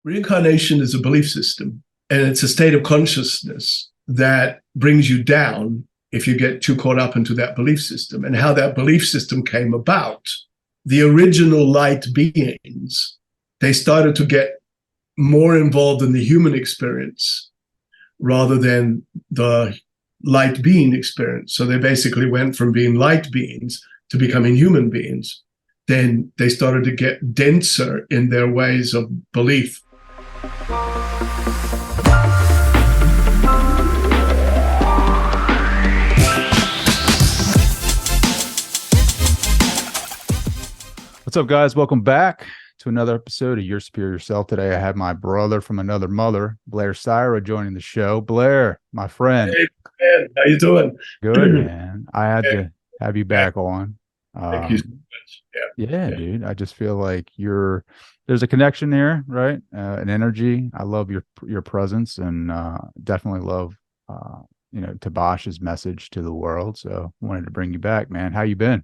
Reincarnation is a belief system, and it's a state of consciousness that brings you down if you get too caught up into that belief system. And how that belief system came about, the original light beings, they started to get more involved in the human experience rather than the light being experience. So they basically went from being light beings to becoming human beings. Then they started to get denser in their ways of belief. What's up, guys? Welcome back to another episode of Your Superior Self. Today, I have my brother from another mother, Blair Styra, joining the show. Blair, my friend. Hey, man, how you doing? Good, man. I had to have you back on. Thank you so much. Yeah, dude. I just feel like there's a connection here, right? An energy. I love your presence, and definitely love Tabaash's message to the world. So wanted to bring you back, man. How you been?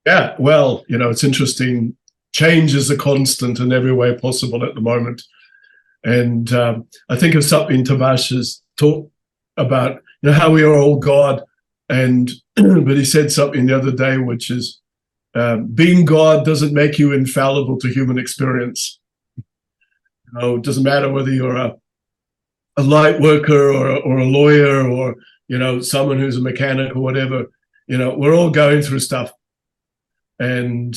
Yeah, well, it's interesting. Change is a constant in every way possible at the moment. And I think of something Tabaash has talked about, how we are all God. And but he said something the other day, which is being God doesn't make you infallible to human experience. It doesn't matter whether you're a light worker or a lawyer or, someone who's a mechanic or whatever. We're all going through stuff. And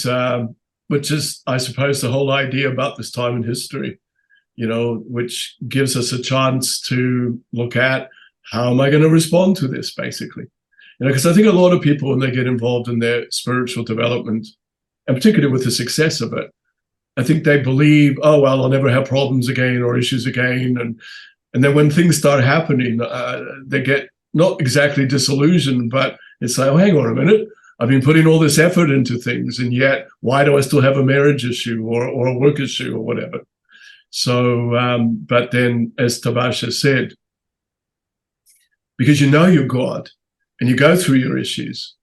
which is, I suppose, the whole idea about this time in history, which gives us a chance to look at how am I going to respond to this, basically. Because I think a lot of people, when they get involved in their spiritual development, and particularly with the success of it, I think they believe, oh, well, I'll never have problems again or issues again. And then when things start happening, they get not exactly disillusioned, but it's like, oh, hang on a minute. I've been putting all this effort into things, and yet why do I still have a marriage issue or a work issue or whatever? So, but then, as Tabaash has said, because you're God and you go through your issues,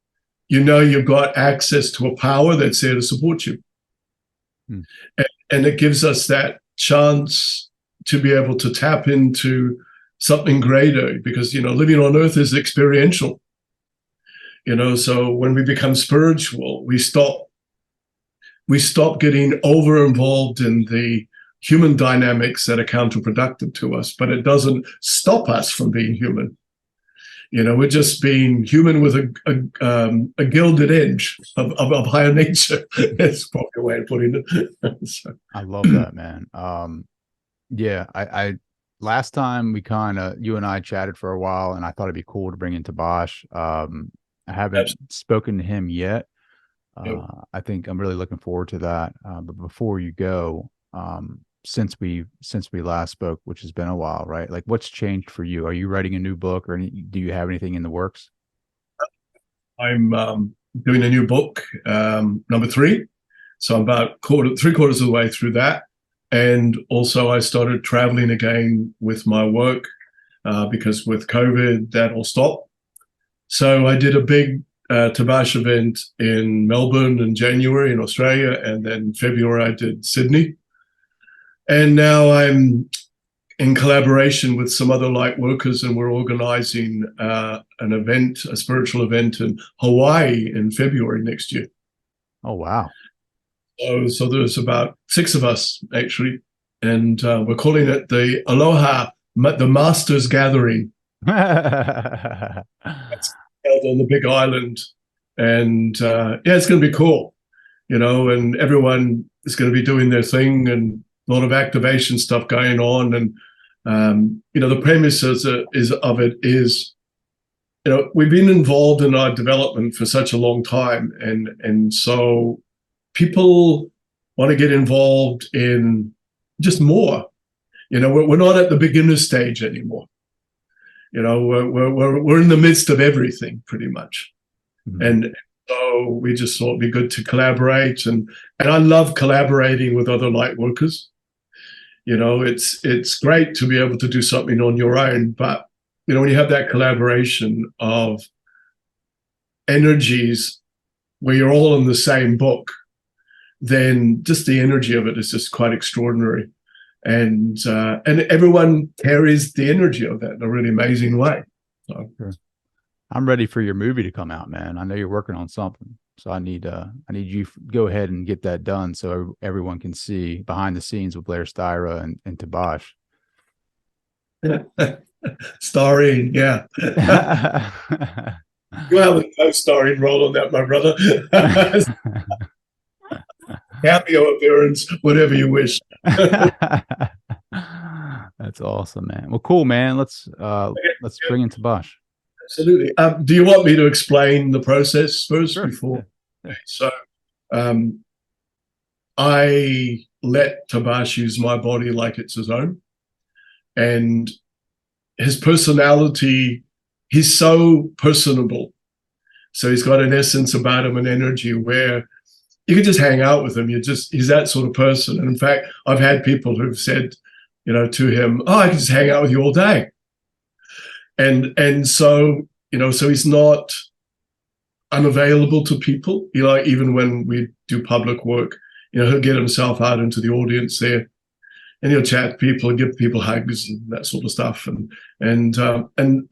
you've got access to a power that's there to support you. And it gives us that chance to be able to tap into something greater, because, living on earth is experiential. So when we become spiritual, we stop getting over involved in the human dynamics that are counterproductive to us, but it doesn't stop us from being human. We're just being human with a gilded edge of higher nature. That's probably a way of putting it. So. I love that, man. Yeah, I last time you and I chatted for a while, and I thought it'd be cool to bring in Tabaash. I haven't spoken to him yet. I think I'm really looking forward to that. But before you go, since we last spoke, which has been a while, right? Like, what's changed for you? Are you writing a new book, or do you have anything in the works? I'm doing a new book, number 3. So I'm about 3/4 of the way through that. And also I started traveling again with my work because with COVID, that all stopped. So I did a big Tabaash event in Melbourne in January in Australia, and then February I did Sydney. And now I'm in collaboration with some other light workers, and we're organizing an event, a spiritual event in Hawaii in February next year. Oh, wow. So there's about 6 of us, actually, and we're calling it the Aloha, the Masters Gathering. That's held on the Big Island, and it's going to be cool, and everyone is going to be doing their thing, and a lot of activation stuff going on. And the premise of it is, we've been involved in our development for such a long time, and so people want to get involved in just more. We're not at the beginner stage anymore. We're in the midst of everything pretty much. Mm-hmm. And so we just thought it'd be good to collaborate. And I love collaborating with other light workers. It's great to be able to do something on your own, but when you have that collaboration of energies where you're all in the same book, then just the energy of it is just quite extraordinary. and everyone carries the energy of that in a really amazing way. So. Sure. I'm ready for your movie to come out, man. I know you're working on something, so I need you go ahead and get that done so everyone can see behind the scenes with Blair, Styra, and Tabaash. Starring, yeah. You have a co-starring role on that, my brother. Cameo appearance, whatever you wish. That's awesome, man. Well, cool, man. Let's bring in Tabaash. Absolutely. Do you want me to explain the process first? Sure. Before? Yeah. So, I let Tabaash use my body like it's his own, and his personality, he's so personable. So he's got an essence about him, an energy where you can just hang out with him. He's that sort of person. And in fact, I've had people who've said, to him, "Oh, I can just hang out with you all day." And so, so he's not unavailable to people, even when we do public work, he'll get himself out into the audience there, and he'll chat to people and give people hugs and that sort of stuff. And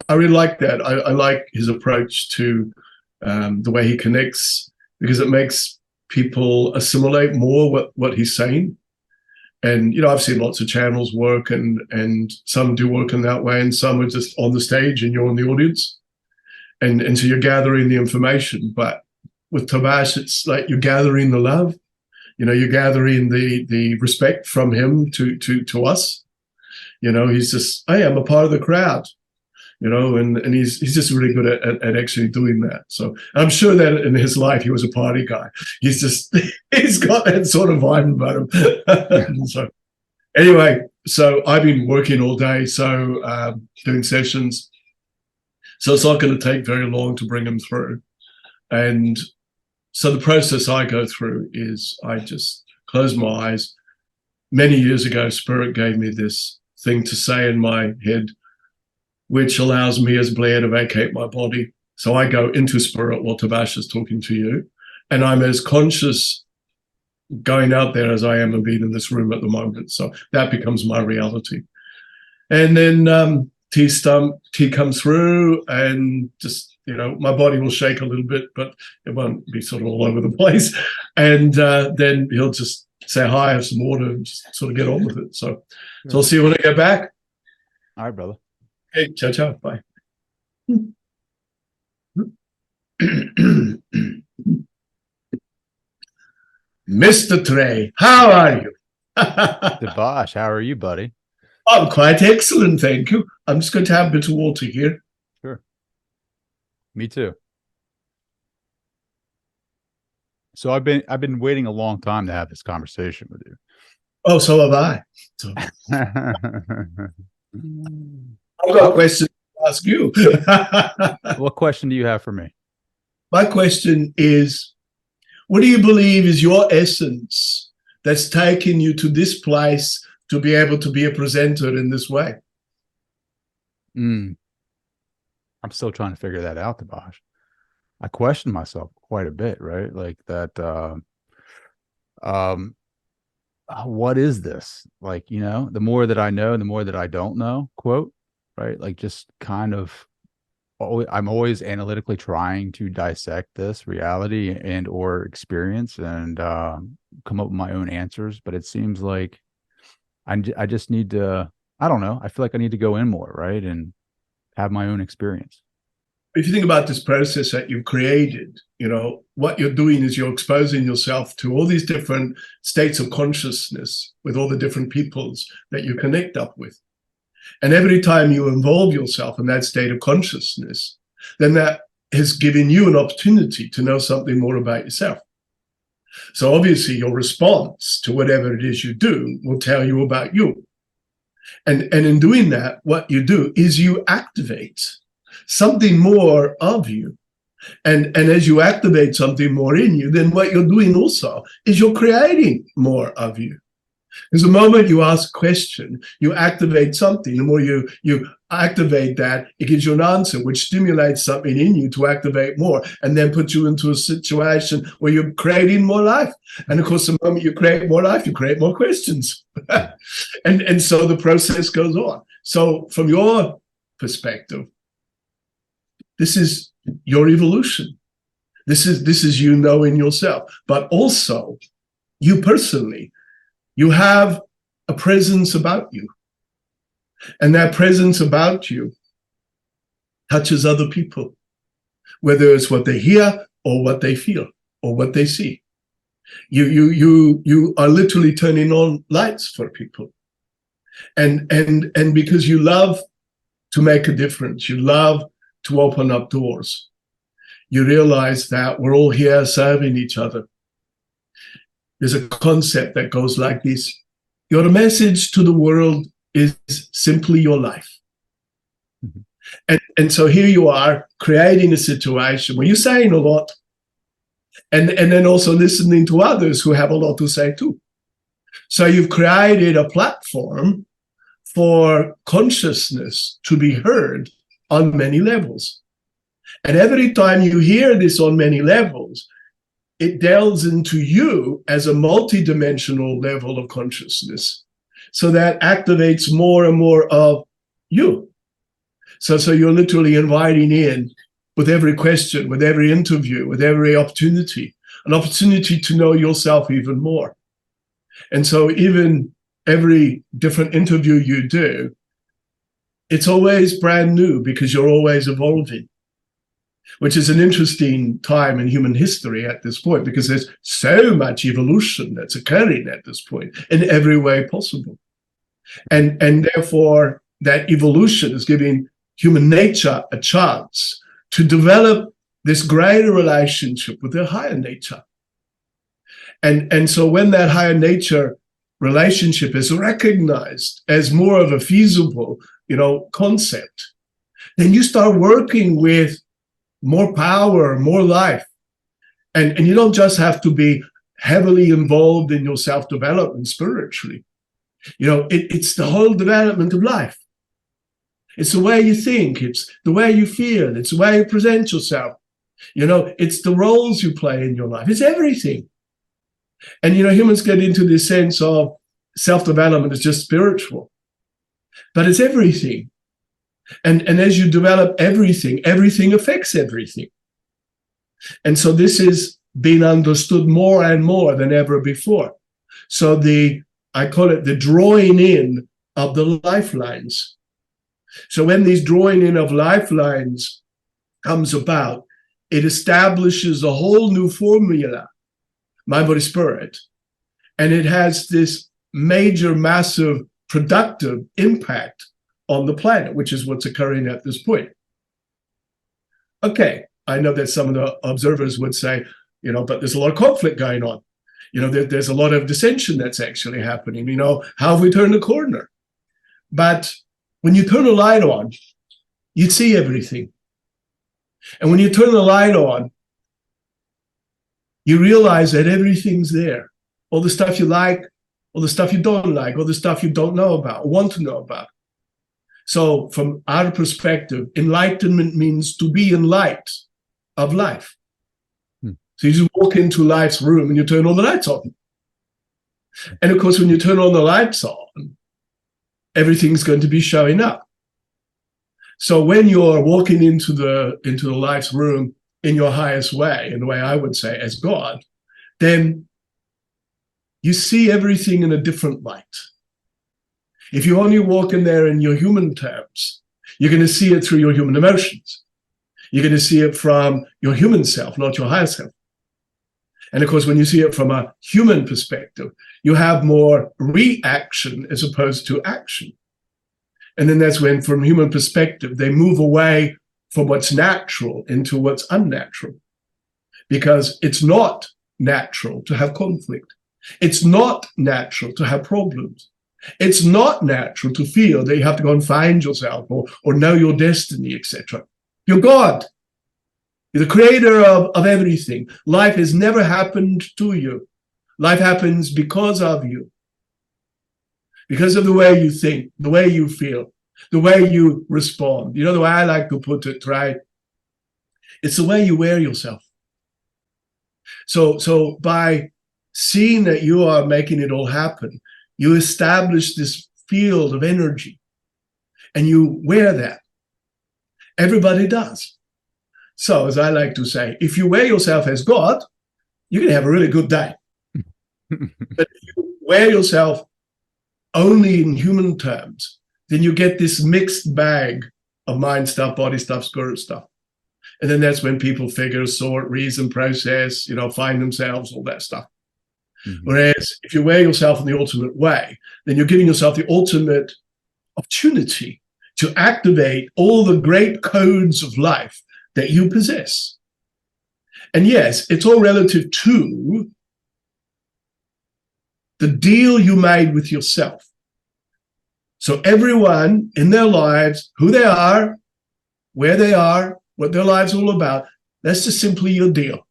I really like that. I like his approach to the way he connects, because it makes people assimilate more what he's saying. And, I've seen lots of channels work, and some do work in that way, and some are just on the stage and you're in the audience. And so you're gathering the information. But with Tabaash, it's like you're gathering the love, you're gathering the respect from him to us. He's just, hey, I'm a part of the crowd, and he's just really good at actually doing that. So I'm sure that in his life, he was a party guy. He's got that sort of vibe about him. So anyway, so I've been working all day, so doing sessions. So it's not going to take very long to bring him through. And so the process I go through is I just close my eyes. Many years ago, Spirit gave me this thing to say in my head, which allows me as Blair to vacate my body. So I go into Spirit while Tabaash is talking to you. And I'm as conscious going out there as I am of being in this room at the moment. So that becomes my reality. And then T comes through, and just, my body will shake a little bit, but it won't be sort of all over the place. And then he'll just say hi, have some water, and just sort of get on with it. So I'll see you when I get back. All right, brother. Hey, ciao, ciao. Bye. Mr. Trey, how are you? Tabaash, how are you, buddy? I'm quite excellent, thank you. I'm just going to have a bit of water here. Sure. Me too. So I've been waiting a long time to have this conversation with you. Oh, so have I. So. I've got a question to ask you. What question do you have for me? My question is, what do you believe is your essence that's taken you to this place to be able to be a presenter in this way? I'm still trying to figure that out, Tabaash. I question myself quite a bit, right? Like that, what is this? Like, the more that I know, the more that I don't know, quote, right? Like, just kind of, I'm always analytically trying to dissect this reality and or experience and come up with my own answers. But it seems like I just need to, I don't know. I feel like I need to go in more, right? And have my own experience. If you think about this process that you've created, what you're doing is you're exposing yourself to all these different states of consciousness with all the different peoples that you connect up with. And every time you involve yourself in that state of consciousness, then that has given you an opportunity to know something more about yourself. So obviously your response to whatever it is you do will tell you about you. And in doing that, what you do is you activate something more of you. And as you activate something more in you, then what you're doing also is you're creating more of you. Because the moment you ask a question, you activate something. The more you activate that, it gives you an answer, which stimulates something in you to activate more, and then puts you into a situation where you're creating more life. And of course, the moment you create more life, you create more questions. and so the process goes on. So from your perspective, this is your evolution. This is you knowing yourself, but also you personally, you have a presence about you. And that presence about you touches other people, whether it's what they hear or what they feel or what they see. You are literally turning on lights for people. And because you love to make a difference, you love to open up doors, you realize that we're all here serving each other. There's a concept that goes like this. Your message to the world is simply your life. Mm-hmm. And so here you are creating a situation where you're saying a lot, and then also listening to others who have a lot to say too. So you've created a platform for consciousness to be heard on many levels. And every time you hear this on many levels, it delves into you as a multidimensional level of consciousness. So that activates more and more of you. So you're literally inviting in, with every question, with every interview, with every opportunity, an opportunity to know yourself even more. And so even every different interview you do, it's always brand new because you're always evolving, which is an interesting time in human history at this point, because there's so much evolution that's occurring at this point in every way possible. And therefore, that evolution is giving human nature a chance to develop this greater relationship with their higher nature. And so when that higher nature relationship is recognized as more of a feasible, concept, then you start working with more power, more life. And you don't just have to be heavily involved in your self-development spiritually. It's the whole development of life. It's the way you think, it's the way you feel, it's the way you present yourself. It's the roles you play in your life. It's everything. And, humans get into this sense of self-development is just spiritual, but it's everything. And as you develop everything, everything affects everything. And so this is being understood more and more than ever before. So I call it the drawing in of the lifelines. So when these drawing in of lifelines comes about, it establishes a whole new formula, mind, body, spirit. And it has this major, massive, productive impact on the planet, which is what's occurring at this point. Okay, I know that some of the observers would say, but there's a lot of conflict going on. There's a lot of dissension that's actually happening. How have we turned the corner? But when you turn the light on, you see everything. And when you turn the light on, you realize that everything's there. All the stuff you like, all the stuff you don't like, all the stuff you don't know about, want to know about. So from our perspective, enlightenment means to be in light of life. So you just walk into life's room and you turn all the lights on. And of course, when you turn all the lights on, everything's going to be showing up. So when you're walking into the life's room in your highest way, in the way I would say as God, then you see everything in a different light. If you only walk in there in your human terms, you're going to see it through your human emotions. You're going to see it from your human self, not your higher self. And of course, when you see it from a human perspective, you have more reaction as opposed to action. And then that's when, from human perspective, they move away from what's natural into what's unnatural. Because it's not natural to have conflict. It's not natural to have problems. It's not natural to feel that you have to go and find yourself or know your destiny, etc. You're God. You're the creator of everything. Life has never happened to you. Life happens because of you. Because of the way you think, the way you feel, the way you respond. You know, the way I like to put it, right? It's the way you wear yourself. So by seeing that you are making it all happen, you establish this field of energy and you wear that. Everybody does. So as I like to say, if you wear yourself as God, you're going to have a really good day. But if you wear yourself only in human terms, then you get this mixed bag of mind stuff, body stuff, spirit stuff. And then that's when people figure, sort, reason, process, you know, find themselves, all that stuff. Mm-hmm. Whereas if you wear yourself in the ultimate way, then you're giving yourself the ultimate opportunity to activate all the great codes of life that you possess. And yes, it's all relative to the deal you made with yourself. So everyone in their lives, who they are, where they are, what their lives are all about, that's just simply your deal.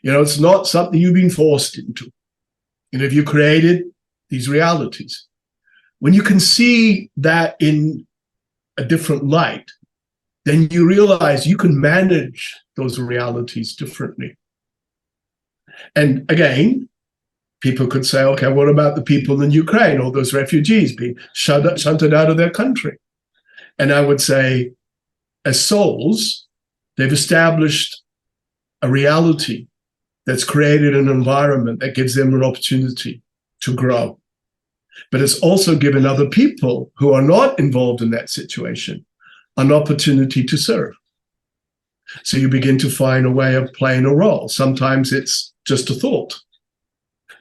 You know, it's not something you've been forced into. You know, if you created these realities. When you can see that in a different light, then you realize you can manage those realities differently. And again, people could say, okay, what about the people in Ukraine, all those refugees being shunted out of their country? And I would say, as souls, they've established a reality that's created an environment that gives them an opportunity to grow. But it's also given other people who are not involved in that situation an opportunity to serve. So you begin to find a way of playing a role. Sometimes it's just a thought,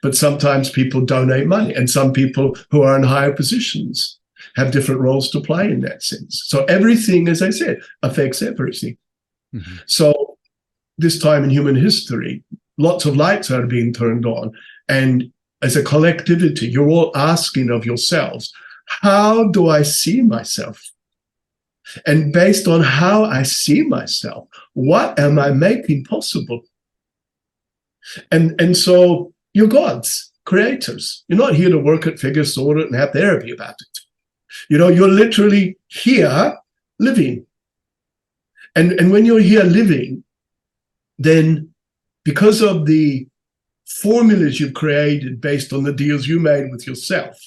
but sometimes people donate money, and some people who are in higher positions have different roles to play in that sense. So everything, as I said, affects everything. Mm-hmm. So this time in human history, lots of lights are being turned on. And as a collectivity, you're all asking of yourselves, how do I see myself? And based on how I see myself, what am I making possible? And so you're gods, creators. You're not here to work at figure, sort it, and have therapy about it. You know, you're literally here living. And when you're here living, then because of the formulas you've created based on the deals you made with yourself,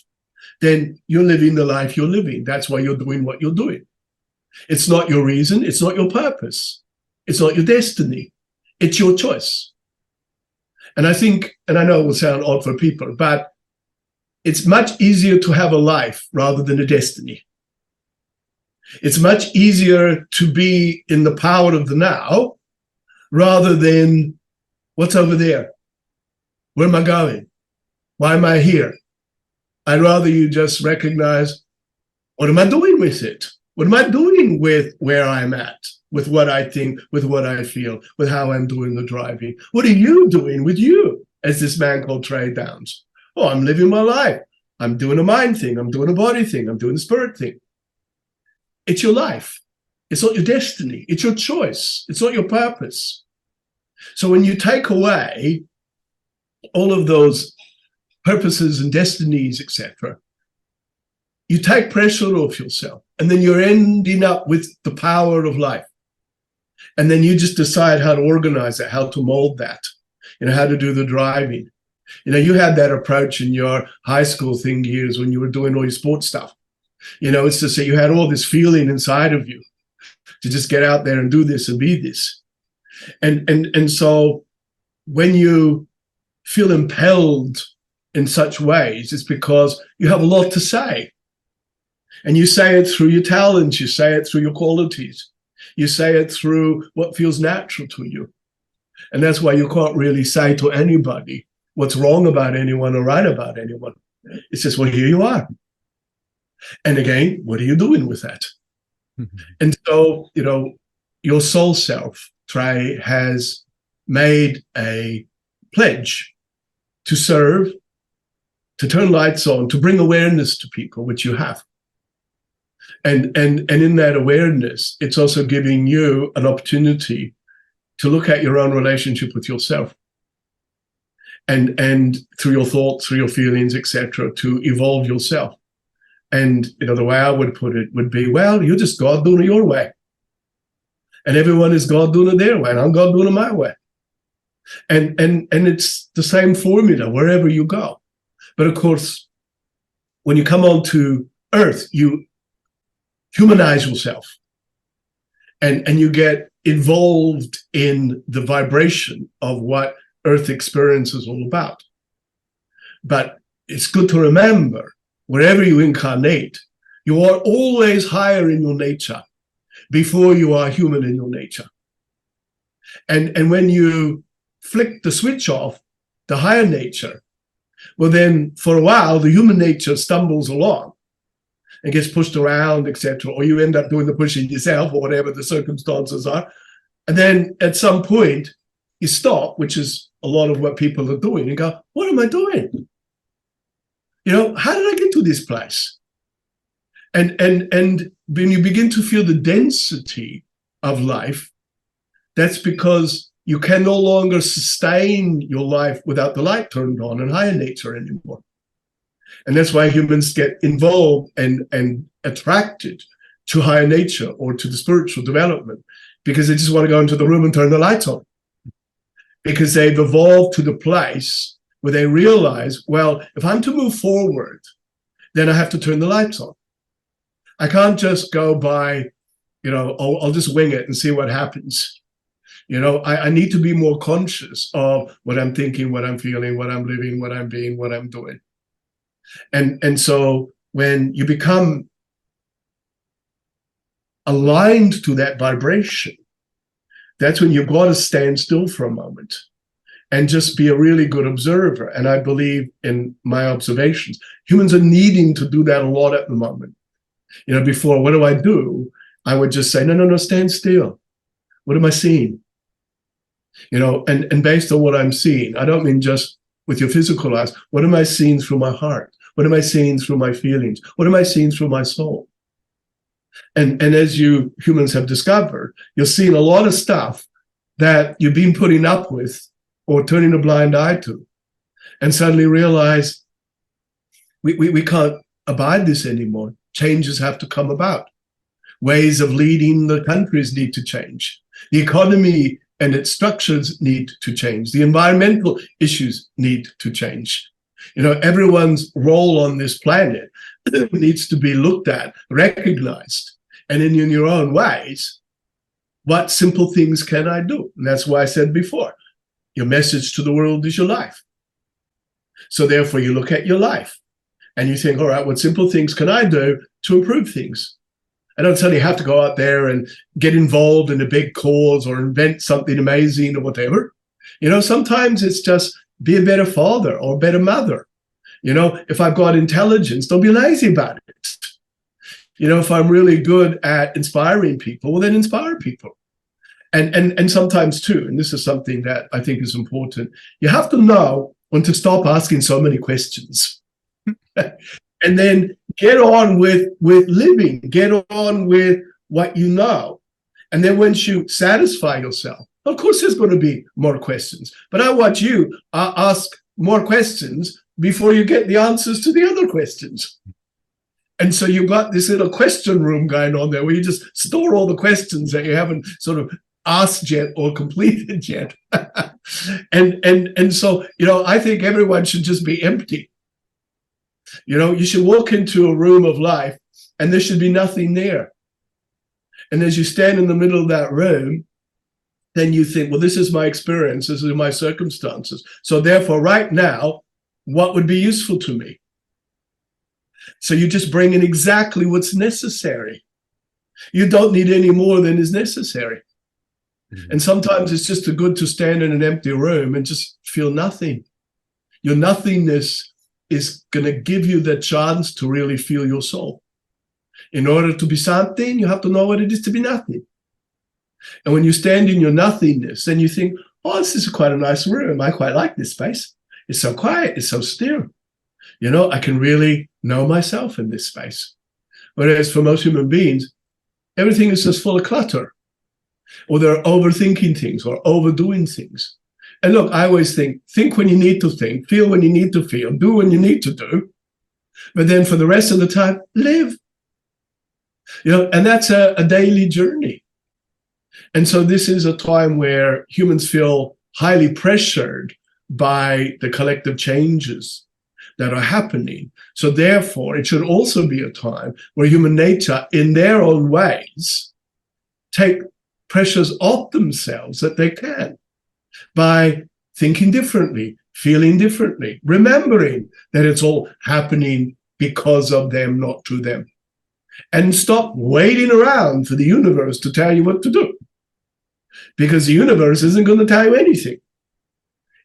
then you're living the life you're living. That's why you're doing what you're doing. It's not your reason. It's not your purpose. It's not your destiny. It's your choice. And I think, and I know it will sound odd for people, but it's much easier to have a life rather than a destiny. It's much easier to be in the power of the now rather than what's over there. Where am I going? Why am I here? I'd rather you just recognize, what am I doing with it? What am I doing with where I'm at, with what I think, with what I feel, with how I'm doing the driving? What are you doing with you, as this man called Trey Downs? Oh, I'm living my life. I'm doing a mind thing. I'm doing a body thing. I'm doing a spirit thing. It's your life. It's not your destiny. It's your choice. It's not your purpose. So when you take away all of those purposes and destinies, etc., you take pressure off yourself, and then you're ending up with the power of life. And then you just decide how to organize it, how to mold that, you know, how to do the driving. You know, you had that approach in your high school thing years when you were doing all your sports stuff. You know, it's to say you had all this feeling inside of you to just get out there and do this and be this. And so when you feel impelled in such ways, it's because you have a lot to say. And you say it through your talents, you say it through your qualities, you say it through what feels natural to you. And that's why you can't really say to anybody what's wrong about anyone or right about anyone. It's just, well, here you are. And again, what are you doing with that? Mm-hmm. And so, you know, your soul self, Trey, has made a pledge to serve, to turn lights on, to bring awareness to people, which you have. And in that awareness, it's also giving you an opportunity to look at your own relationship with yourself. And through your thoughts, through your feelings, etc., to evolve yourself. And, the way I would put it would be, well, you're just God doing it your way. And everyone is God doing it their way, and I'm God doing it my way. And it's the same formula wherever you go. But of course, when you come onto Earth, you humanize yourself, and you get involved in the vibration of what Earth experience is all about. But it's good to remember, wherever you incarnate, you are always higher in your nature before you are human in your nature. And when you flick the switch off, the higher nature, well then for a while the human nature stumbles along and gets pushed around, etc., or you end up doing the pushing yourself, or whatever the circumstances are. And then at some point you stop, which is a lot of what people are doing, and go, what am I doing? How did I get to this place? And when you begin to feel the density of life, that's because you can no longer sustain your life without the light turned on in higher nature anymore. And that's why humans get involved and attracted to higher nature or to the spiritual development, because they just want to go into the room and turn the lights on. Because they've evolved to the place where they realize, well, if I'm to move forward, then I have to turn the lights on. I can't just go by, I'll just wing it and see what happens. I need to be more conscious of what I'm thinking, what I'm feeling, what I'm living, what I'm being, what I'm doing. And so when you become aligned to that vibration, that's when you've got to stand still for a moment and just be a really good observer. And I believe, in my observations, humans are needing to do that a lot at the moment. Before, what do? I would just say, no, stand still. What am I seeing? And based on what I'm seeing, I don't mean just with your physical eyes. What am I seeing through my heart? What am I seeing through my feelings? What am I seeing through my soul? And as you humans have discovered, you're seeing a lot of stuff that you've been putting up with or turning a blind eye to, and suddenly realize we can't abide this anymore. Changes have to come about. Ways of leading the countries need to change. The economy and its structures need to change. The environmental issues need to change. Everyone's role on this planet needs to be looked at, recognized, and in your own ways, what simple things can I do? And that's why I said before, your message to the world is your life. So therefore you look at your life and you think, all right, what simple things can I do to improve things? I don't tell you have to go out there and get involved in a big cause or invent something amazing or whatever. Sometimes it's just be a better father or a better mother. If I've got intelligence, don't be lazy about it. If I'm really good at inspiring people, well, then inspire people. And sometimes too, and this is something that I think is important, you have to know when to stop asking so many questions. And then get on with living, get on with what you know. And then once you satisfy yourself, of course there's going to be more questions, but I want you to ask more questions before you get the answers to the other questions. And so you've got this little question room going on there where you just store all the questions that you haven't sort of asked yet or completed yet. and so, I think everyone should just be empty. You should walk into a room of life and there should be nothing there. And as you stand in the middle of that room, then you think, well, this is my experience, this is my circumstances. So therefore, right now, what would be useful to me? So you just bring in exactly what's necessary. You don't need any more than is necessary. Mm-hmm. And sometimes it's just good to stand in an empty room and just feel nothing. Your nothingness is going to give you the chance to really feel your soul. In order to be something, you have to know what it is to be nothing. And when you stand in your nothingness, then you think, oh, this is quite a nice room. I quite like this space. It's so quiet. It's so still. I can really know myself in this space. Whereas for most human beings, everything is just full of clutter. Or they're overthinking things or overdoing things. And look, I always think when you need to think, feel when you need to feel, do when you need to do. But then for the rest of the time, live. And that's a daily journey. And so this is a time where humans feel highly pressured by the collective changes that are happening. So therefore, it should also be a time where human nature, in their own ways, take pressures off themselves that they can by thinking differently, feeling differently, remembering that it's all happening because of them, not to them. And stop waiting around for the universe to tell you what to do. Because the universe isn't going to tell you anything.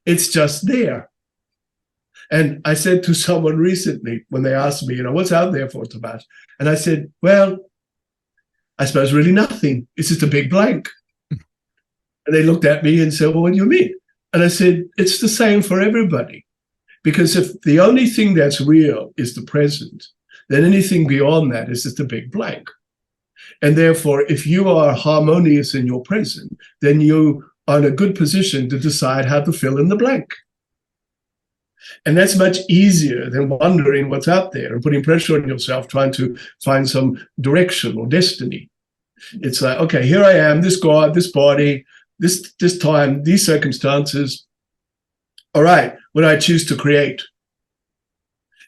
It's just there. And I said to someone recently when they asked me, what's out there for Tabaash? And I said, well, I suppose really nothing. It's just a big blank. And they looked at me and said, well, what do you mean? And I said, it's the same for everybody. Because if the only thing that's real is the present, then anything beyond that is just a big blank. And therefore, if you are harmonious in your present, then you are in a good position to decide how to fill in the blank. And that's much easier than wondering what's out there and putting pressure on yourself, trying to find some direction or destiny. It's like, okay, here I am, this God, this body, this time, these circumstances. All right, what do I choose to create?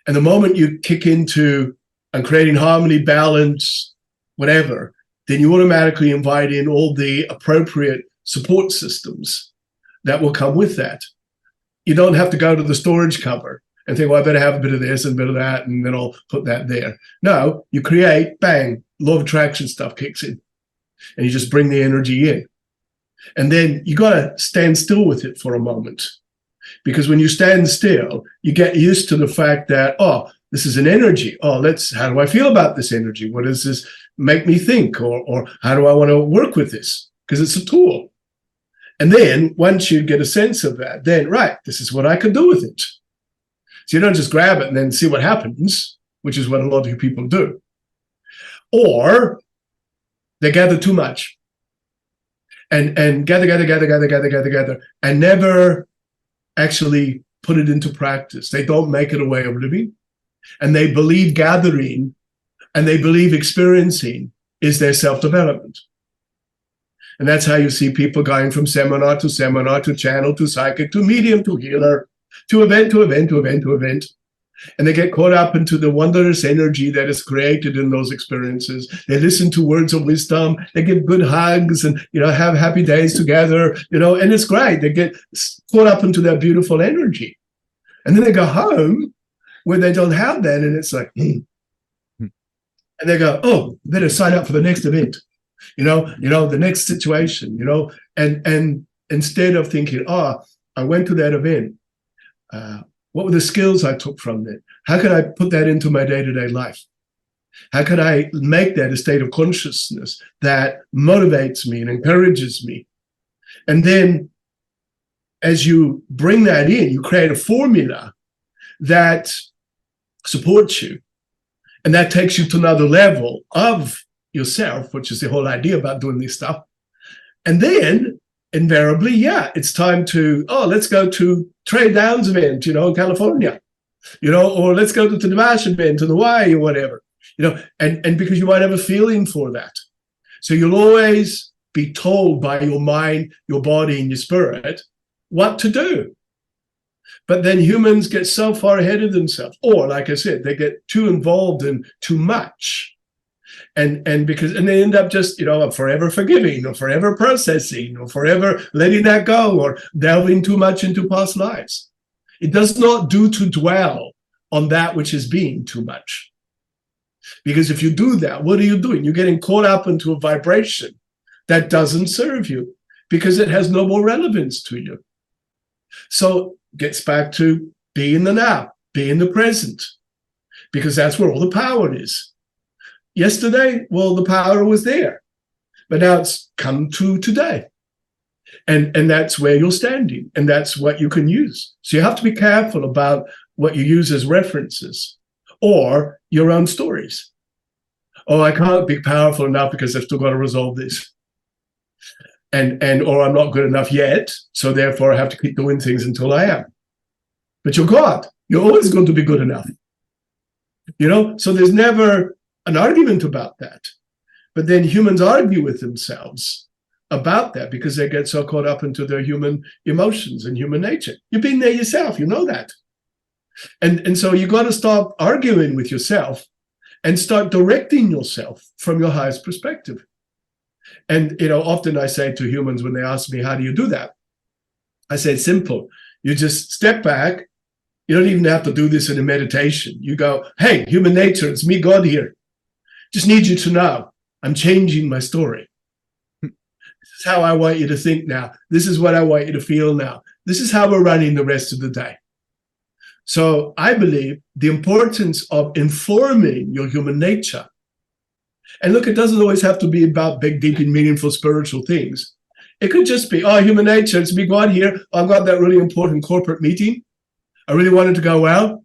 And the moment you kick into and creating harmony, balance, whatever, then you automatically invite in all the appropriate support systems that will come with that. You don't have to go to the storage cupboard and think, well, I better have a bit of this and a bit of that, and then I'll put that there. No, you create, bang, law of attraction stuff kicks in, and you just bring the energy in. And then you got to stand still with it for a moment. Because when you stand still, you get used to the fact that, oh, this is an energy. Oh, how do I feel about this energy? What does this make me think? Or how do I want to work with this? Because it's a tool. And then once you get a sense of that, then, right, this is what I can do with it. So you don't just grab it and then see what happens, which is what a lot of people do. Or they gather too much and gather, and never actually put it into practice. They don't make it a way of living. And they believe gathering and they believe experiencing is their self-development. And that's how you see people going from seminar to channel to psychic to medium to healer to event to event to event to event. And they get caught up into the wondrous energy that is created in those experiences. They listen to words of wisdom. They give good hugs and, have happy days together, and it's great. They get caught up into that beautiful energy. And then they go home where they don't have that. And it's like, And they go, oh, better sign up for the next event. The next situation, and instead of thinking, oh, I went to that event. What were the skills I took from it? How could I put that into my day-to-day life? How could I make that a state of consciousness that motivates me and encourages me? And then as you bring that in, you create a formula that supports you. And that takes you to another level of yourself, which is the whole idea about doing this stuff. And then invariably, it's time to, let's go to Trade Downs event, in California, or let's go to the Tabaash event in Hawaii or whatever, and because you might have a feeling for that. So you'll always be told by your mind, your body, and your spirit what to do. But then humans get so far ahead of themselves, or like I said, they get too involved in too much. And they end up just, forever forgiving or forever processing or forever letting that go or delving too much into past lives. It does not do to dwell on that which is being too much. Because if you do that, what are you doing? You're getting caught up into a vibration that doesn't serve you because it has no more relevance to you. So it gets back to be in the now, be in the present, because that's where all the power is. Yesterday, well, the power was there, but now it's come to today. And that's where you're standing, and that's what you can use. So you have to be careful about what you use as references or your own stories. Oh, I can't be powerful enough because I've still got to resolve this. Or I'm not good enough yet, so therefore I have to keep doing things until I am. But you're God. You're always going to be good enough. So there's never an argument about that. But then humans argue with themselves about that because they get so caught up into their human emotions and human nature. You've been there yourself, you know that. And so you got to stop arguing with yourself and start directing yourself from your highest perspective. And often I say to humans when they ask me, how do you do that? I say it's simple. You just step back. You don't even have to do this in a meditation. You go, hey, human nature, it's me, God here. Just need you to know I'm changing my story. This is how I want you to think now. This is what I want you to feel now. This is how we're running the rest of the day. So I believe the importance of informing your human nature. And look, it doesn't always have to be about big, deep, and meaningful spiritual things. It could just be, oh, human nature, it's me, God here. I've got that really important corporate meeting. I really want it to go well.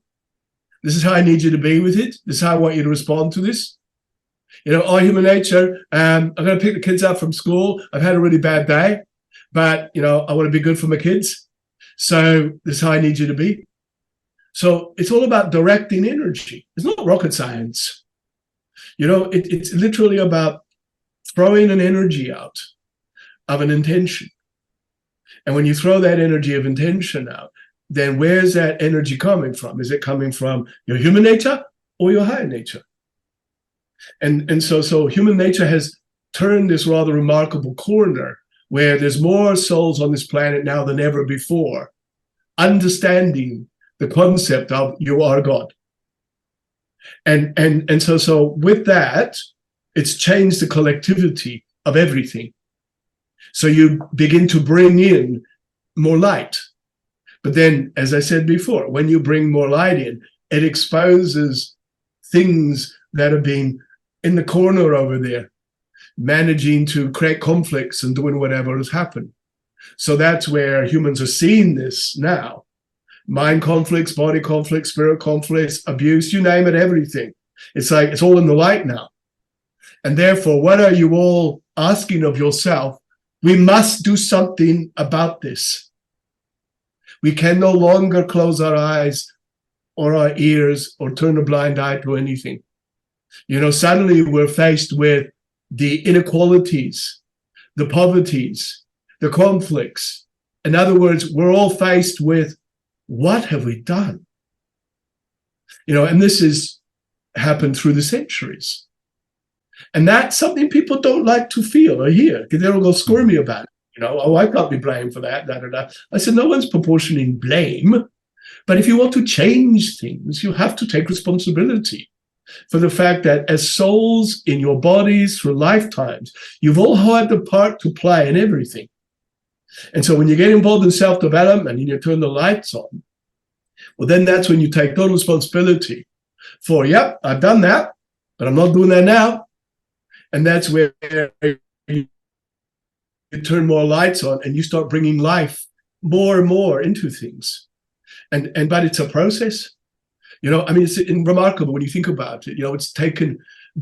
This is how I need you to be with it. This is how I want you to respond to this. Oh, human nature, I'm going to pick the kids up from school. I've had a really bad day, but, I want to be good for my kids. So this is how I need you to be. So it's all about directing energy. It's not rocket science. It's literally about throwing an energy out of an intention. And when you throw that energy of intention out, then where's that energy coming from? Is it coming from your human nature or your higher nature? And so human nature has turned this rather remarkable corner where there's more souls on this planet now than ever before, understanding the concept of you are God. And so with that, it's changed the collectivity of everything. So you begin to bring in more light. But then, as I said before, when you bring more light in, it exposes things that have been in the corner over there, managing to create conflicts and doing whatever has happened. So that's where humans are seeing this now. Mind conflicts, body conflicts, spirit conflicts, abuse, you name it, everything. It's like it's all in the light now. And therefore, what are you all asking of yourself? We must do something about this. We can no longer close our eyes or our ears or turn a blind eye to anything. Suddenly we're faced with the inequalities, the poverties, the conflicts. In other words, we're all faced with what have we done? And this has happened through the centuries. And that's something people don't like to feel or hear because they'll go squirmy about it. Oh, I can't be blamed for that. Da, da, da. I said, no one's proportioning blame. But if you want to change things, you have to take responsibility for the fact that as souls in your bodies for lifetimes, you've all had the part to play in everything. And so when you get involved in self-development and you turn the lights on, well, then that's when you take total responsibility for, yep, I've done that, but I'm not doing that now. And that's where you turn more lights on and you start bringing life more and more into things. But it's a process. It's remarkable when you think about it. It's taken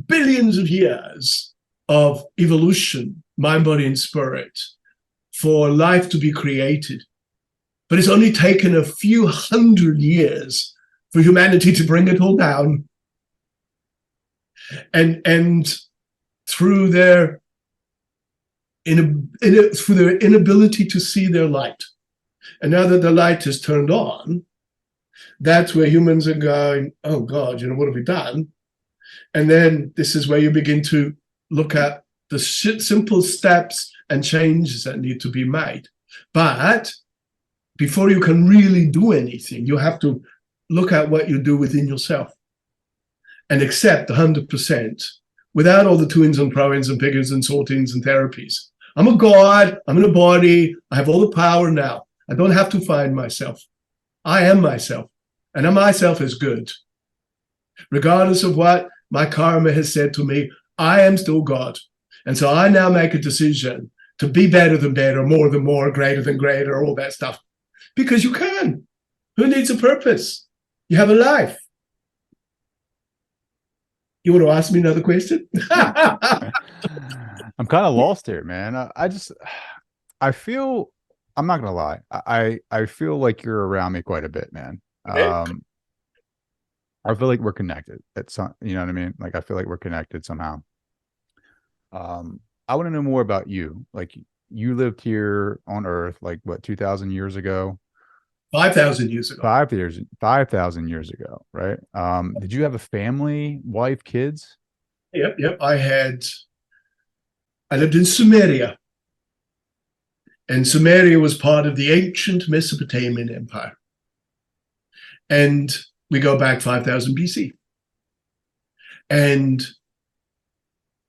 billions of years of evolution, mind, body, and spirit, for life to be created. But it's only taken a few hundred years for humanity to bring it all down. And through their inability to see their light. And now that the light is turned on, that's where humans are going, oh God, what have we done? And then this is where you begin to look at the simple steps and changes that need to be made. But before you can really do anything, you have to look at what you do within yourself and accept 100% without all the twins and pro-ins and piggers and sortings and therapies. I'm a God, I'm in a body, I have all the power now. I don't have to find myself. I am myself, and myself is good. Regardless of what my karma has said to me, I am still God. And so I now make a decision to be better than better, more than more, greater than greater, all that stuff. Because you can. Who needs a purpose? You have a life. You want to ask me another question? I'm kind of lost here, man. I feel, I'm not gonna lie. I feel like you're around me quite a bit, man. Okay. I feel like we're connected. At some, you know what I mean? Like I feel like we're connected somehow. I want to know more about you. Like you lived here on Earth, like what, 2,000 years ago? 5,000 years ago. 5 years, 5,000 years ago, right? Did you have a family, wife, kids? Yep. I lived in Sumeria, and Sumeria was part of the ancient Mesopotamian Empire. And we go back 5,000 BC. And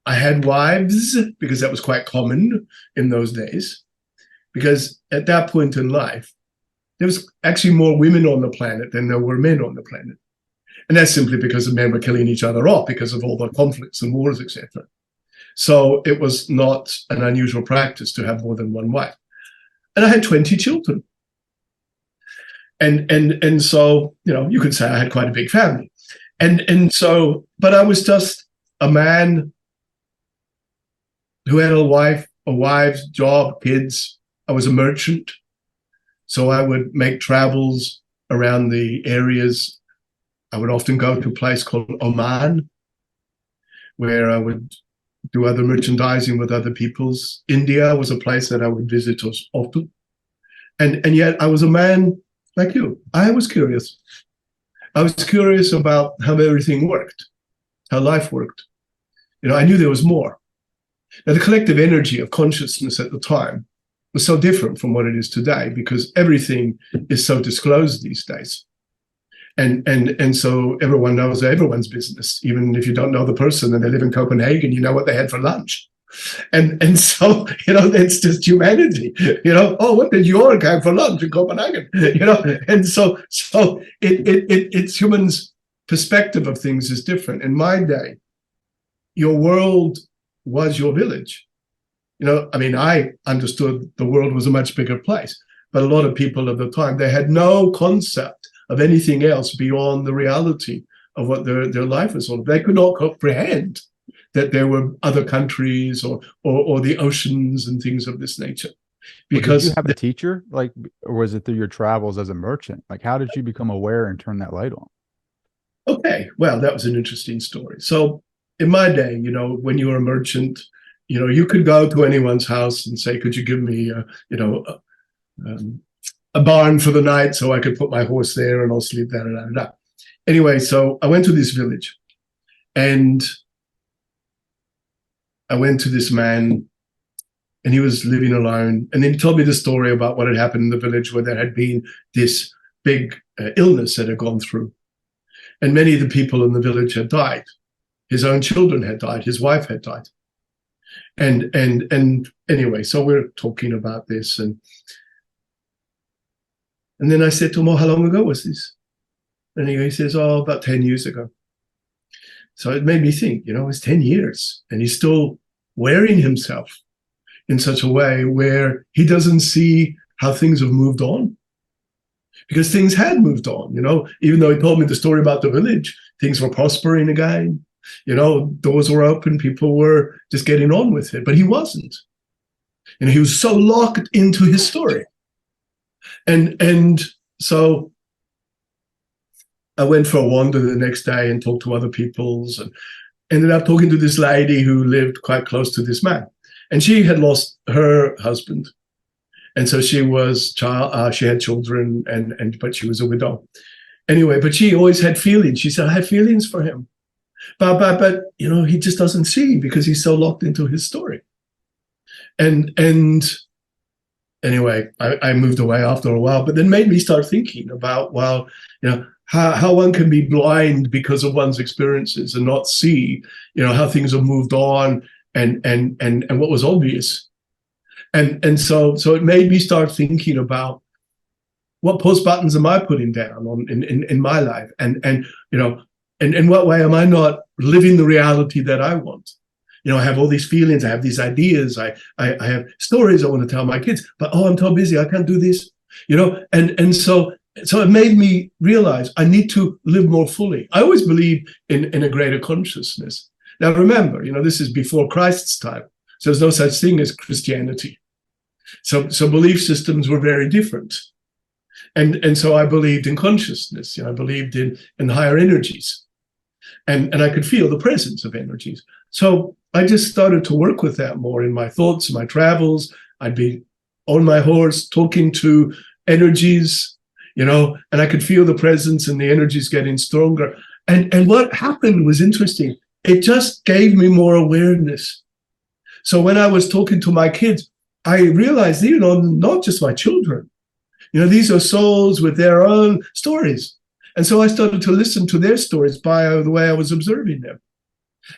I had wives because that was quite common in those days. Because at that point in life, there was actually more women on the planet than there were men on the planet. And that's simply because the men were killing each other off because of all the conflicts and wars, etc. So it was not an unusual practice to have more than one wife. And I had 20 children. And so, you know, you could say I had quite a big family. And so, but I was just a man who had a wife's job, kids. I was a merchant. So I would make travels around the areas. I would often go to a place called Oman, where I would do other merchandising with other peoples. India was a place that I would visit often. And yet I was a man like you. I was curious. I was curious about how everything worked, how life worked. You know, I knew there was more. Now, the collective energy of consciousness at the time was so different from what it is today because everything is so disclosed these days. And so everyone knows everyone's business. Even if you don't know the person and they live in Copenhagen, you know what they had for lunch. And so, you know, it's just humanity, you know, oh, what did York have for lunch in Copenhagen? You know, and so it's humans' perspective of things is different. In my day, your world was your village. You know, I mean, I understood the world was a much bigger place, but a lot of people at the time, they had no concept of anything else beyond the reality of what their life was all about. They could not comprehend that there were other countries or the oceans and things of this nature. Because did you have a teacher, like, or was it through your travels as a merchant? Like, how did you become aware and turn that light on? Okay, well, that was an interesting story. So in my day, you know, when you were a merchant, you know, you could go to anyone's house and say, could you give me, a barn for the night so I could put my horse there and I'll sleep there. Anyway, so I went to this village and I went to this man and he was living alone. And then he told me the story about what had happened in the village where there had been this big illness that had gone through. And many of the people in the village had died. His own children had died. His wife had died. And anyway, so we're talking about this. And then I said to him, oh, how long ago was this? And he says, oh, about 10 years ago. So it made me think, you know, it's 10 years and he's still wearing himself in such a way where he doesn't see how things have moved on. Because things had moved on, you know, even though he told me the story about the village, things were prospering again. You know, doors were open, people were just getting on with it, but he wasn't. You know, he was so locked into his story. And so I went for a wander the next day and talked to other peoples and ended up talking to this lady who lived quite close to this man. And she had lost her husband. And so she was she had children, but she was a widow. Anyway, but she always had feelings. She said, I have feelings for him. But you know, he just doesn't see because he's so locked into his story. And anyway, I moved away after a while, but then made me start thinking about, well, you know, how one can be blind because of one's experiences and not see, you know, how things have moved on and what was obvious. And so it made me start thinking about what pause buttons am I putting down on in my life, and you know, and in what way am I not living the reality that I want? You know, I have all these feelings, I have these ideas, I have stories I want to tell my kids, but I'm too busy, I can't do this. You know, and so it made me realize I need to live more fully. I always believe in a greater consciousness. Now remember, you know, this is before Christ's time. So there's no such thing as Christianity. So belief systems were very different. And so I believed in consciousness. You know, I believed in higher energies, and I could feel the presence of energies. So I just started to work with that more in my thoughts, my travels. I'd be on my horse talking to energies, you know, and I could feel the presence and the energies getting stronger. And what happened was interesting. It just gave me more awareness. So when I was talking to my kids, I realized, you know, not just my children, you know, these are souls with their own stories. And so I started to listen to their stories by the way I was observing them.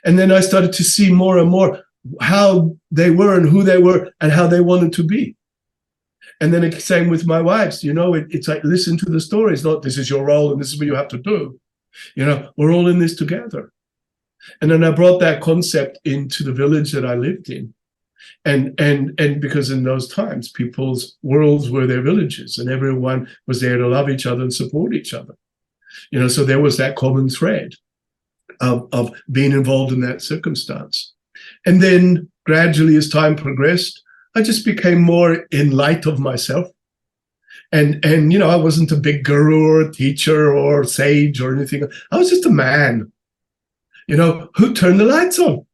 And then I started to see more and more how they were and who they were and how they wanted to be. And then it's same with my wives, you know, it's like, listen to the stories, not this is your role and this is what you have to do. You know, we're all in this together. And then I brought that concept into the village that I lived in. And because in those times, people's worlds were their villages and everyone was there to love each other and support each other. You know, so there was that common thread of being involved in that circumstance. And then gradually as time progressed, I just became more in light of myself. And you know, I wasn't a big guru or a teacher or sage or anything. I was just a man, you know, who turned the lights on.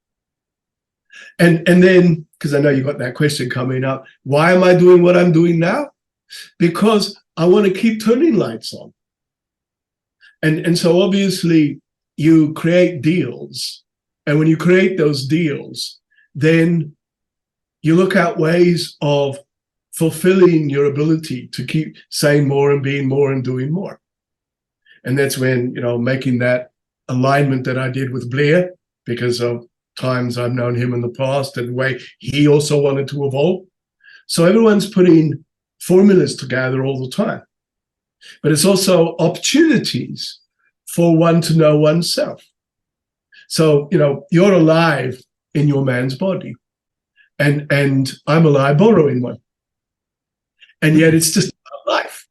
And then, because I know you got that question coming up, why am I doing what I'm doing now? Because I want to keep turning lights on. And so obviously you create deals. And when you create those deals, then you look at ways of fulfilling your ability to keep saying more and being more and doing more. And that's when, you know, making that alignment that I did with Blair, because of times I've known him in the past and the way he also wanted to evolve. So everyone's putting formulas together all the time. But it's also opportunities for one to know oneself. So, you know, you're alive in your man's body. And I'm alive borrowing one. And yet it's just about life.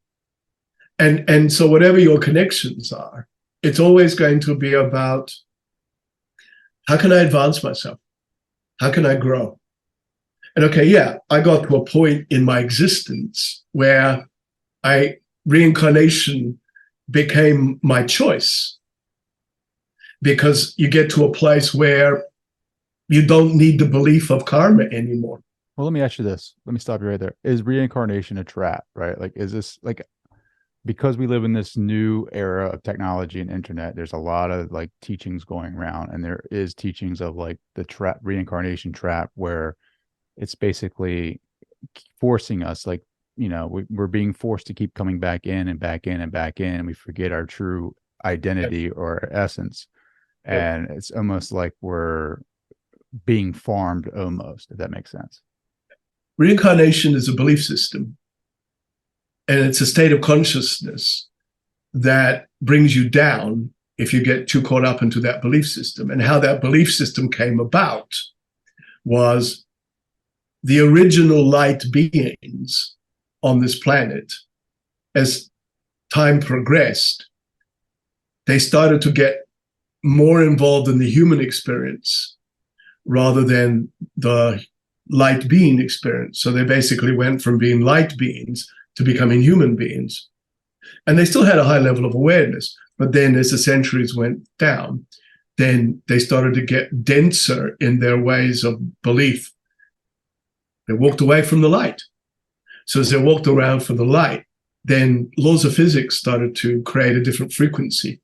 And so whatever your connections are, it's always going to be about how can I advance myself? How can I grow? And okay, yeah, I got to a point in my existence where reincarnation became my choice, because you get to a place where you don't need the belief of karma anymore. Well, let me ask you this. Let me stop you right there. Is reincarnation a trap, right? Like, is this like, because we live in this new era of technology and internet, there's a lot of like teachings going around, and there is teachings of like the reincarnation trap, where it's basically forcing us, like, you know, we're being forced to keep coming back in and back in and back in, and we forget our true identity or essence. And it's almost like we're being farmed almost, if that makes sense. Reincarnation is a belief system, and it's a state of consciousness that brings you down if you get too caught up into that belief system. And how that belief system came about was the original light beings on this planet, as time progressed, they started to get more involved in the human experience rather than the light being experience. So they basically went from being light beings to becoming human beings. And they still had a high level of awareness. But then as the centuries went down, then they started to get denser in their ways of belief. They walked away from the light. So as they walked around for the light, then laws of physics started to create a different frequency,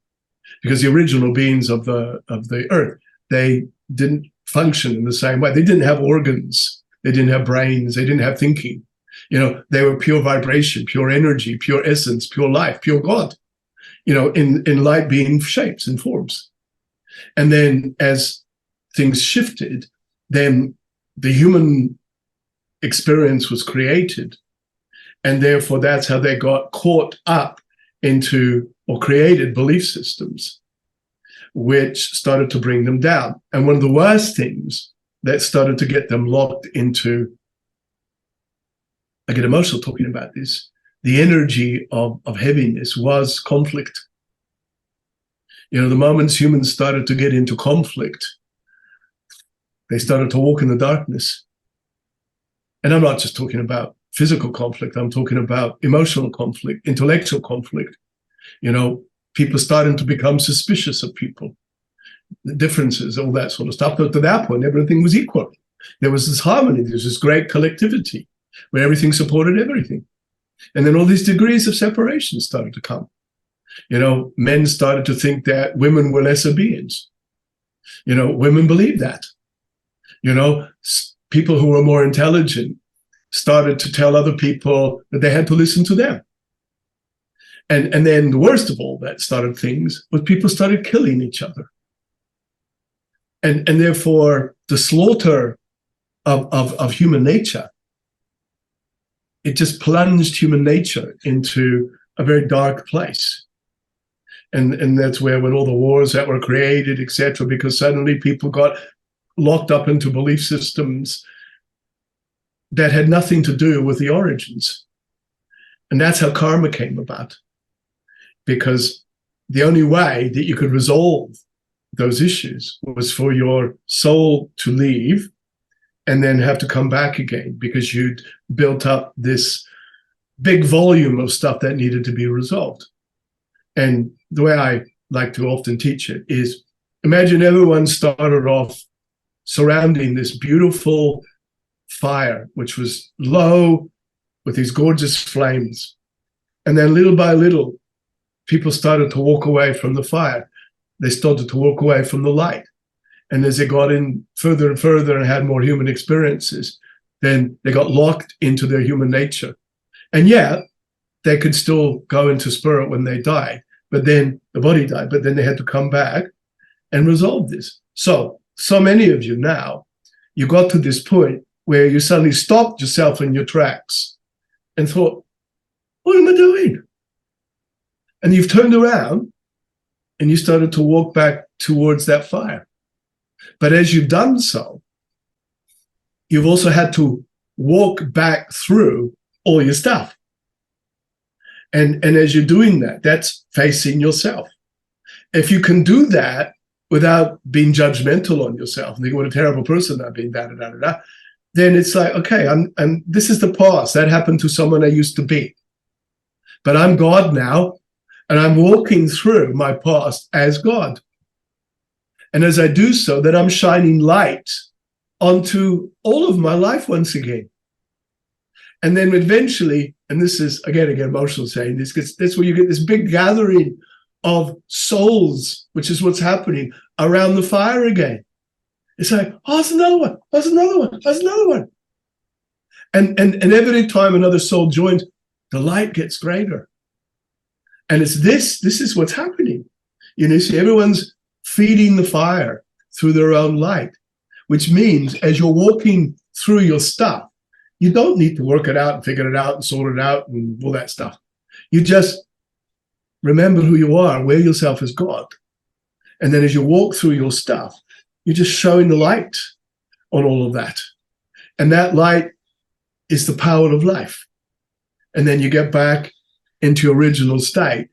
because the original beings of the earth, they didn't function in the same way. They didn't have organs. They didn't have brains. They didn't have thinking. You know, they were pure vibration, pure energy, pure essence, pure life, pure God, you know, in light being shapes and forms. And then as things shifted, then the human experience was created. And therefore, that's how they got caught up into or created belief systems, which started to bring them down. And one of the worst things that started to get them locked into, I get emotional talking about this, the energy of heaviness was conflict. You know, the moments humans started to get into conflict, they started to walk in the darkness. And I'm not just talking about physical conflict. I'm talking about emotional conflict, intellectual conflict. People starting to become suspicious of people, the differences, all that sort of stuff. But to that point, everything was equal. There was this harmony. There was this great collectivity where everything supported everything. And then all these degrees of separation started to come. Men started to think that women were lesser beings. Women believed that. People who were more intelligent started to tell other people that they had to listen to them. And then the worst of all that started things was people started killing each other. And therefore the slaughter of human nature, it just plunged human nature into a very dark place. And that's where, when all the wars that were created, etc., because suddenly people got locked up into belief systems that had nothing to do with the origins. And that's how karma came about. Because the only way that you could resolve those issues was for your soul to leave and then have to come back again, because you'd built up this big volume of stuff that needed to be resolved. And the way I like to often teach it is, imagine everyone started off surrounding this beautiful fire, which was low with these gorgeous flames. And then little by little, people started to walk away from the fire. They started to walk away from the light. And as they got in further and further and had more human experiences, then they got locked into their human nature. And yet, they could still go into spirit when they died, but then the body died, but then they had to come back and resolve this. So many of you now, you got to this point where you suddenly stopped yourself in your tracks and thought, what am I doing? And you've turned around and you started to walk back towards that fire. But as you've done so, you've also had to walk back through all your stuff. And as you're doing that, that's facing yourself. If you can do that without being judgmental on yourself and thinking, what a terrible person I've been, then it's like, okay, and this is the past. That happened to someone I used to be. But I'm God now, and I'm walking through my past as God. And as I do so, that I'm shining light onto all of my life once again. And then eventually, and this is, again, emotional saying this, because that's where you get this big gathering of souls, which is what's happening around the fire again. It's like, oh, there's another one, there's another one, there's another one. And every time another soul joins, the light gets greater. And it's this is what's happening. See, everyone's feeding the fire through their own light, which means as you're walking through your stuff, you don't need to work it out and figure it out and sort it out and all that stuff. You just remember who you are, wear yourself as God. And then as you walk through your stuff, you're just showing the light on all of that. And that light is the power of life. And then you get back into your original state,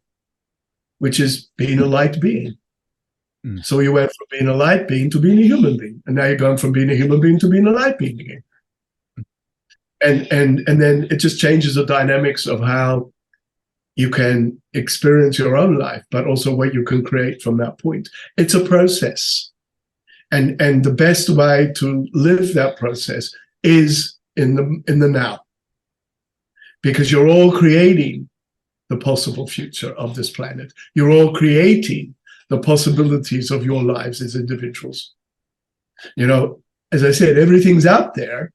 which is being a light being. Mm. So you went from being a light being to being a human being. And now you're going from being a human being to being a light being again. And then it just changes the dynamics of how you can experience your own life, but also what you can create from that point. It's a process. And the best way to live that process is in the now. Because you're all creating the possible future of this planet. You're all creating the possibilities of your lives as individuals. As I said, everything's out there,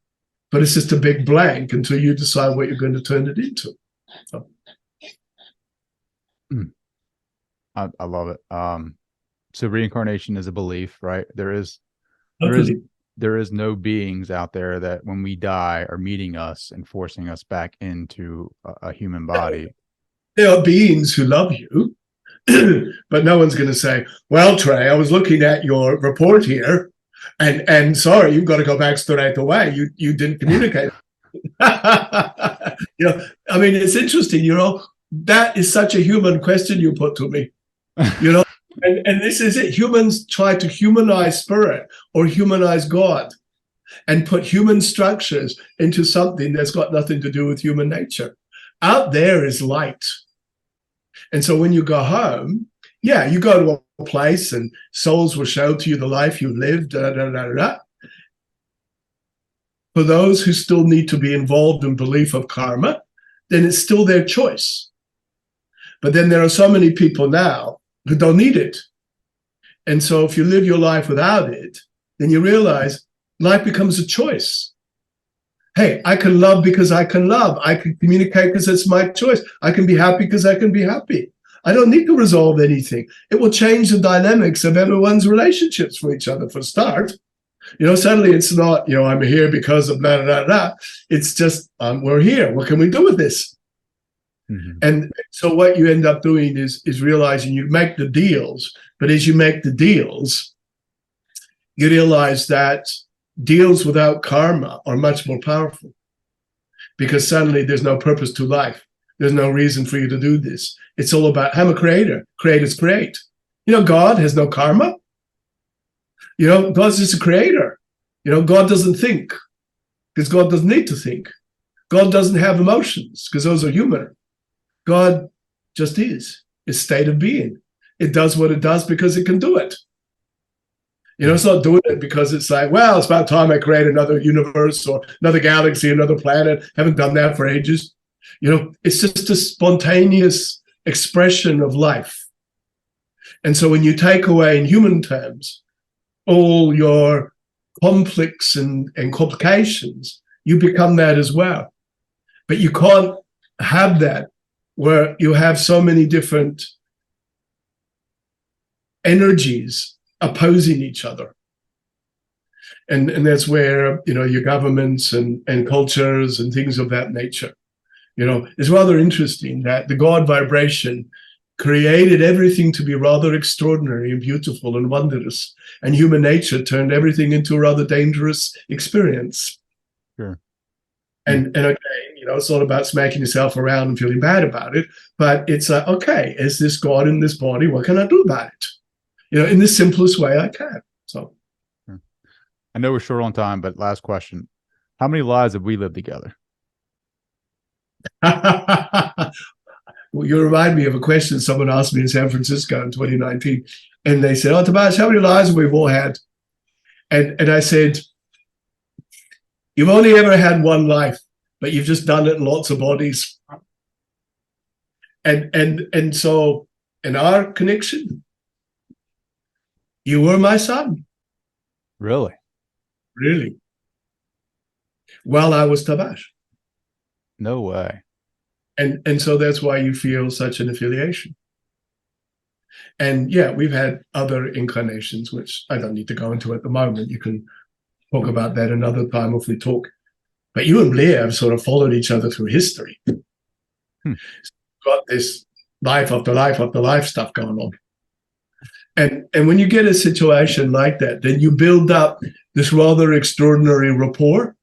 but it's just a big blank until you decide what you're going to turn it into. So. I love it. So reincarnation is a belief, right? There is no beings out there that when we die are meeting us and forcing us back into a human body. There are beings who love you, but no one's going to say, well, Trey, I was looking at your report here and sorry, you've got to go back straight away. You didn't communicate. I mean, it's interesting, that is such a human question you put to me, and this is it. Humans try to humanize spirit or humanize God. and put human structures into something that's got nothing to do with human nature. Out there is light. And so when you go home, yeah, you go to a place and souls will show to you the life you lived, da, da, da, da, da. For those who still need to be involved in belief of karma, then it's still their choice. But then there are so many people now who don't need it. And so if you live your life without it, then you realize life becomes a choice. Hey, I can love because I can love. I can communicate because it's my choice. I can be happy because I can be happy. I don't need to resolve anything. It will change the dynamics of everyone's relationships for each other, for a start. Suddenly it's not, I'm here because of blah, blah, blah. It's just, we're here. What can we do with this? Mm-hmm. And so what you end up doing is realizing you make the deals, but as you make the deals, you realize that deals without karma are much more powerful, because suddenly there's no purpose to life. There's no reason for you to do this. It's all about, I'm a creator. Creators create. God has no karma. God's just a creator. God doesn't think because God doesn't need to think. God doesn't have emotions because those are human. God just is. It's state of being. It does what it does because it can do it. It's not doing it because it's like, well, it's about time I create another universe or another galaxy, another planet. Haven't done that for ages. It's just a spontaneous expression of life. And so when you take away, in human terms, all your conflicts and complications, you become that as well. But you can't have that where you have so many different energies opposing each other. And that's where, your governments and cultures and things of that nature, it's rather interesting that the God vibration created everything to be rather extraordinary and beautiful and wondrous. And human nature turned everything into a rather dangerous experience. Sure. And again, it's not about smacking yourself around and feeling bad about it, but it's like, okay, is this God in this body? What can I do about it? In the simplest way I can. So I know we're short on time, but last question. How many lives have we lived together? Well, you remind me of a question someone asked me in San Francisco in 2019. And they said, oh, Tabaash, how many lives have we all had? And I said, you've only ever had one life, but you've just done it in lots of bodies. And so in our connection, you were my son. Really? Really? While I was Tabaash. No way. And so that's why you feel such an affiliation. And yeah, we've had other incarnations, which I don't need to go into at the moment. You can talk about that another time if we talk. But you and Blair have sort of followed each other through history. Got this life after life after life stuff going on. And when you get a situation like that, then you build up this rather extraordinary rapport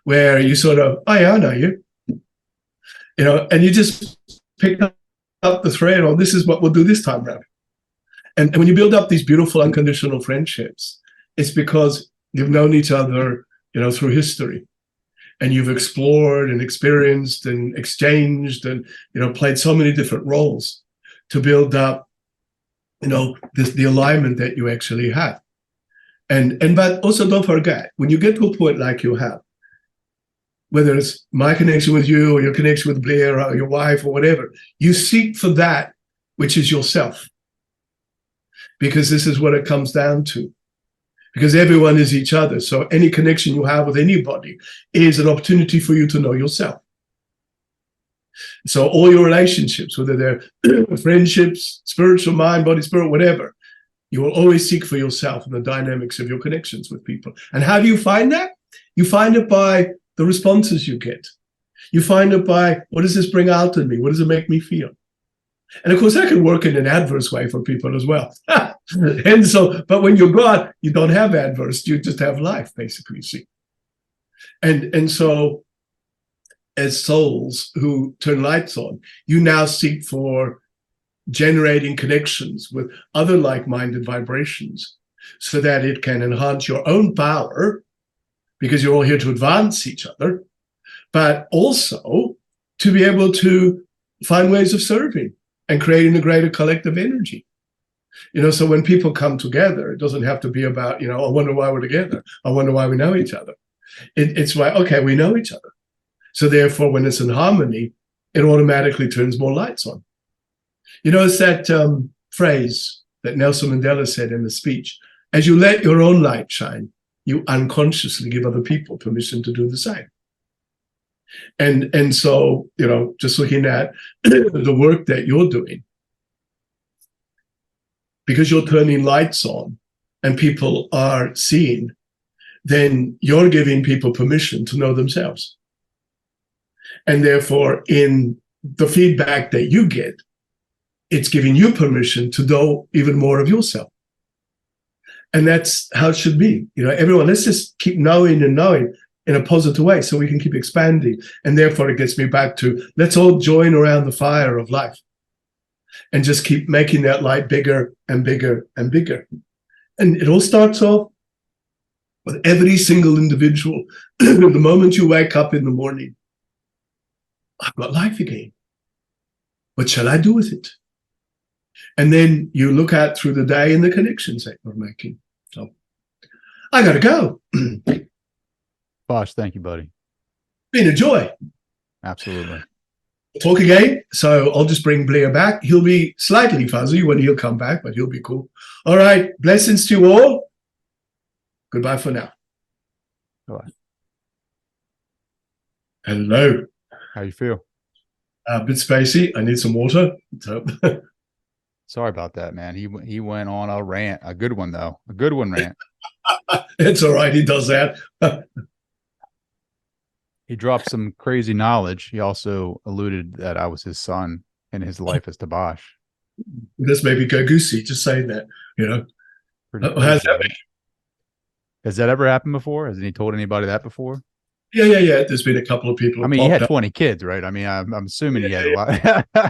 where you sort of, oh yeah, I know you. And you just pick up the thread, oh, this is what we'll do this time around. And when you build up these beautiful unconditional friendships, it's because you've known each other, through history. And you've explored and experienced and exchanged and, played so many different roles to build up, the alignment that you actually have. But also don't forget, when you get to a point like you have, whether it's my connection with you or your connection with Blair or your wife or whatever, you seek for that which is yourself. Because this is what it comes down to. Because everyone is each other. So any connection you have with anybody is an opportunity for you to know yourself. So all your relationships, whether they're friendships, spiritual, mind, body, spirit, whatever, you will always seek for yourself and the dynamics of your connections with people. And how do you find that? You find it by the responses you get. You find it by, what does this bring out in me? What does it make me feel? And of course, that can work in an adverse way for people as well. And so, but when you're God, you don't have adverse, you just have life, basically, you see. And so, as souls who turn lights on, you now seek for generating connections with other like-minded vibrations so that it can enhance your own power because you're all here to advance each other, but also to be able to find ways of serving and creating a greater collective energy. So when people come together, it doesn't have to be about, I wonder why we're together. I wonder why we know each other. It's why, okay, we know each other. So therefore, when it's in harmony, it automatically turns more lights on. It's that phrase that Nelson Mandela said in the speech: as you let your own light shine, you unconsciously give other people permission to do the same. And so, just looking at the work that you're doing, because you're turning lights on and people are seeing, then you're giving people permission to know themselves. And therefore, in the feedback that you get, it's giving you permission to know even more of yourself. And that's how it should be. Everyone, let's just keep knowing and knowing in a positive way so we can keep expanding. And therefore, it gets me back to, let's all join around the fire of life and just keep making that light bigger and bigger and bigger. And it all starts off with every single individual. The moment you wake up in the morning, I've got life again. What shall I do with it? And then you look out through the day and the connections that we're making. So I got to go. Bosh, thank you, buddy. Been a joy. Absolutely. Talk again. So I'll just bring Blair back. He'll be slightly fuzzy when he'll come back, but he'll be cool. All right. Blessings to you all. Goodbye for now. Bye. Hello. How you feel? A bit spacey. I need some water. So sorry about that, man. He went on a rant. A good one, though. A good one rant. It's all right. He does that. He dropped some crazy knowledge. He also alluded that I was his son in his life as Tabaash. This may be go goosey, just saying that, Has that ever happened before? Hasn't he told anybody that before? Yeah. There's been a couple of people. I mean, he had 20 kids, right? I mean, I'm assuming he had a lot.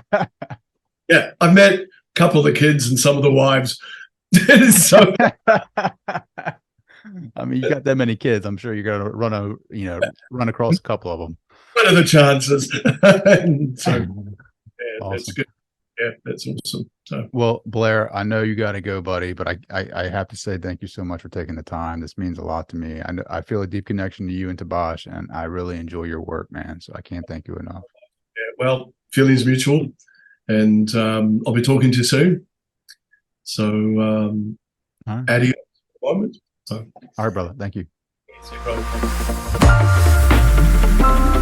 Yeah, I've met a couple of the kids and some of the wives. So I mean, you got that many kids. I'm sure you're gonna run across a couple of them. What are the chances? So Awesome. That's good. Yeah, that's awesome. So, well, Blair, I know you got to go, buddy, but I have to say thank you so much for taking the time. This means a lot to me. I feel a deep connection to you and Tabaash, and I really enjoy your work, man. So I can't thank you enough. Yeah, well, feelings mutual, and I'll be talking to you soon. So, adios for the moment. So, all right, brother. Thank you. See you, brother.